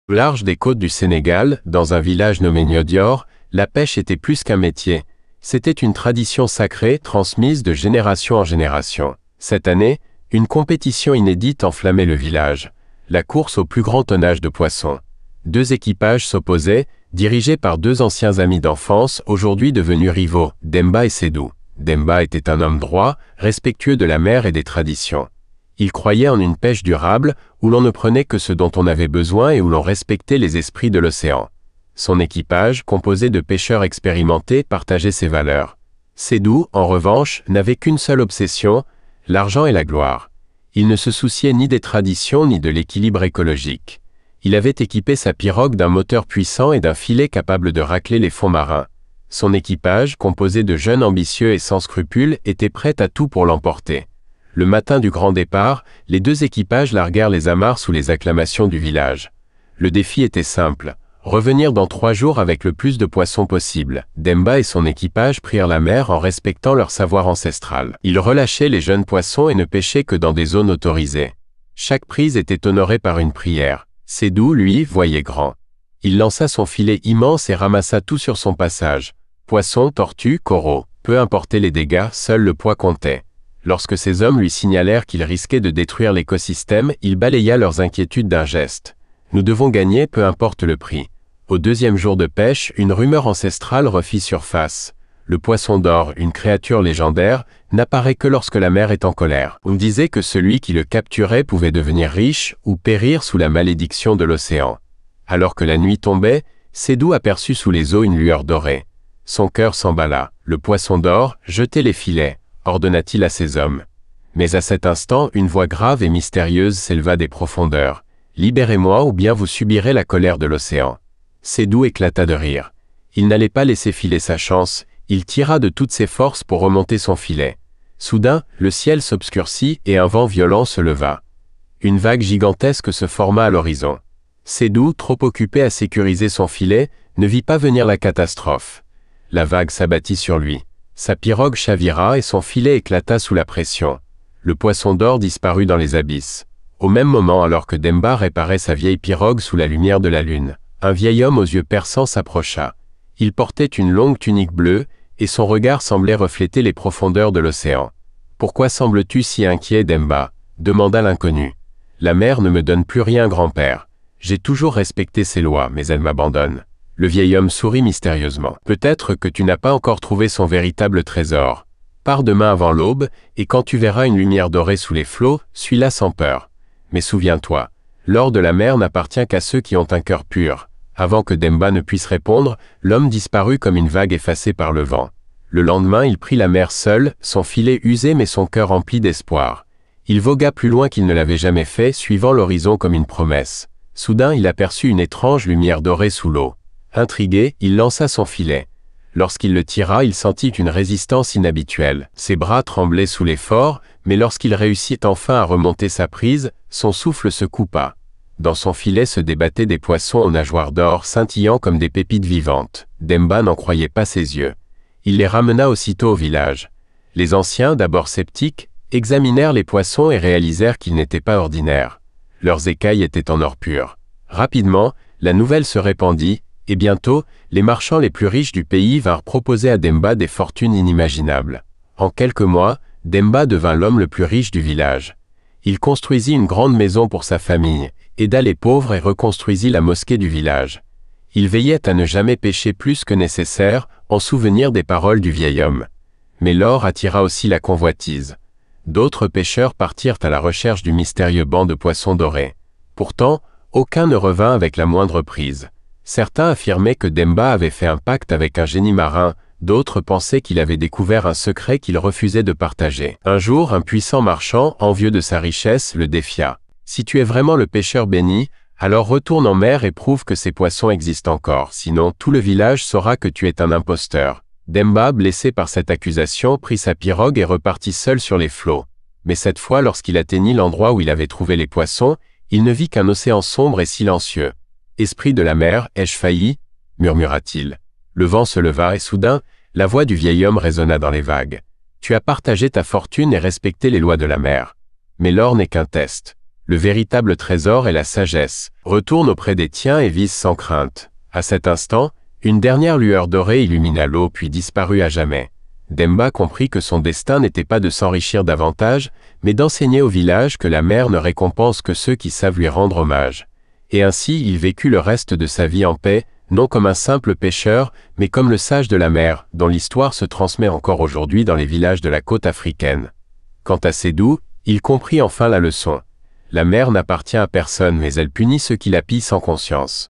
Au large des côtes du Sénégal, dans un village nommé Niodior, la pêche était plus qu'un métier. C'était une tradition sacrée transmise de génération en génération. Cette année, une compétition inédite enflammait le village. La course au plus grand tonnage de poissons. Deux équipages s'opposaient, dirigés par deux anciens amis d'enfance, aujourd'hui devenus rivaux, Demba et Sédou. Demba était un homme droit, respectueux de la mer et des traditions. Il croyait en une pêche durable, où l'on ne prenait que ce dont on avait besoin et où l'on respectait les esprits de l'océan. Son équipage, composé de pêcheurs expérimentés, partageait ses valeurs. Sédou, en revanche, n'avait qu'une seule obsession, l'argent et la gloire. Il ne se souciait ni des traditions ni de l'équilibre écologique. Il avait équipé sa pirogue d'un moteur puissant et d'un filet capable de racler les fonds marins. Son équipage, composé de jeunes ambitieux et sans scrupules, était prêt à tout pour l'emporter. Le matin du grand départ, les deux équipages larguèrent les amarres sous les acclamations du village. Le défi était simple, revenir dans 3 jours avec le plus de poissons possible. Demba et son équipage prirent la mer en respectant leur savoir ancestral. Ils relâchaient les jeunes poissons et ne pêchaient que dans des zones autorisées. Chaque prise était honorée par une prière. Sédou, lui, voyait grand. Il lança son filet immense et ramassa tout sur son passage. Poissons, tortues, coraux, peu importaient les dégâts, seul le poids comptait. Lorsque ces hommes lui signalèrent qu'ils risquaient de détruire l'écosystème, il balaya leurs inquiétudes d'un geste. Nous devons gagner, peu importe le prix. Au 2e jour de pêche, une rumeur ancestrale refit surface. Le poisson d'or, une créature légendaire, n'apparaît que lorsque la mer est en colère. On disait que celui qui le capturait pouvait devenir riche ou périr sous la malédiction de l'océan. Alors que la nuit tombait, Sédou aperçut sous les eaux une lueur dorée. Son cœur s'emballa. Le poisson d'or, jetez les filets, ordonna-t-il à ses hommes. Mais à cet instant, une voix grave et mystérieuse s'éleva des profondeurs. « Libérez-moi ou bien vous subirez la colère de l'océan. » Sédou éclata de rire. Il n'allait pas laisser filer sa chance, il tira de toutes ses forces pour remonter son filet. Soudain, le ciel s'obscurcit et un vent violent se leva. Une vague gigantesque se forma à l'horizon. Sédou, trop occupé à sécuriser son filet, ne vit pas venir la catastrophe. La vague s'abattit sur lui. Sa pirogue chavira et son filet éclata sous la pression. Le poisson d'or disparut dans les abysses. Au même moment, alors que Demba réparait sa vieille pirogue sous la lumière de la lune, un vieil homme aux yeux perçants s'approcha. Il portait une longue tunique bleue, et son regard semblait refléter les profondeurs de l'océan. « Pourquoi sembles-tu si inquiet, Demba » demanda l'inconnu. « La mer ne me donne plus rien, grand-père. J'ai toujours respecté ses lois, mais elle m'abandonne. » Le vieil homme sourit mystérieusement. « Peut-être que tu n'as pas encore trouvé son véritable trésor. Pars demain avant l'aube, et quand tu verras une lumière dorée sous les flots, suis-la sans peur. Mais souviens-toi, l'or de la mer n'appartient qu'à ceux qui ont un cœur pur. » Avant que Demba ne puisse répondre, l'homme disparut comme une vague effacée par le vent. Le lendemain, il prit la mer seul, son filet usé mais son cœur empli d'espoir. Il vogua plus loin qu'il ne l'avait jamais fait, suivant l'horizon comme une promesse. Soudain, il aperçut une étrange lumière dorée sous l'eau. Intrigué, il lança son filet. Lorsqu'il le tira, il sentit une résistance inhabituelle. Ses bras tremblaient sous l'effort, mais lorsqu'il réussit enfin à remonter sa prise, son souffle se coupa. Dans son filet se débattaient des poissons aux nageoires d'or scintillant comme des pépites vivantes. Demba n'en croyait pas ses yeux. Il les ramena aussitôt au village. Les anciens, d'abord sceptiques, examinèrent les poissons et réalisèrent qu'ils n'étaient pas ordinaires. Leurs écailles étaient en or pur. Rapidement, la nouvelle se répandit, et bientôt, les marchands les plus riches du pays vinrent proposer à Demba des fortunes inimaginables. En quelques mois, Demba devint l'homme le plus riche du village. Il construisit une grande maison pour sa famille, aida les pauvres et reconstruisit la mosquée du village. Il veillait à ne jamais pécher plus que nécessaire, en souvenir des paroles du vieil homme. Mais l'or attira aussi la convoitise. D'autres pêcheurs partirent à la recherche du mystérieux banc de poissons dorés. Pourtant, aucun ne revint avec la moindre prise. Certains affirmaient que Demba avait fait un pacte avec un génie marin, d'autres pensaient qu'il avait découvert un secret qu'il refusait de partager. Un jour, un puissant marchand, envieux de sa richesse, le défia. « Si tu es vraiment le pêcheur béni, alors retourne en mer et prouve que ces poissons existent encore, sinon tout le village saura que tu es un imposteur. » Demba, blessé par cette accusation, prit sa pirogue et repartit seul sur les flots. Mais cette fois, lorsqu'il atteignit l'endroit où il avait trouvé les poissons, il ne vit qu'un océan sombre et silencieux. « Esprit de la mer, ai-je failli » murmura-t-il. Le vent se leva et soudain, la voix du vieil homme résonna dans les vagues. « Tu as partagé ta fortune et respecté les lois de la mer. Mais l'or n'est qu'un test. Le véritable trésor est la sagesse. Retourne auprès des tiens et vise sans crainte. À cet instant, une dernière lueur dorée illumina l'eau puis disparut à jamais. Demba comprit que son destin n'était pas de s'enrichir davantage, mais d'enseigner au village que la mer ne récompense que ceux qui savent lui rendre hommage. Et ainsi il vécut le reste de sa vie en paix, non comme un simple pêcheur, mais comme le sage de la mer, dont l'histoire se transmet encore aujourd'hui dans les villages de la côte africaine. Quant à Sédou, il comprit enfin la leçon. La mer n'appartient à personne mais elle punit ceux qui la pillent sans conscience.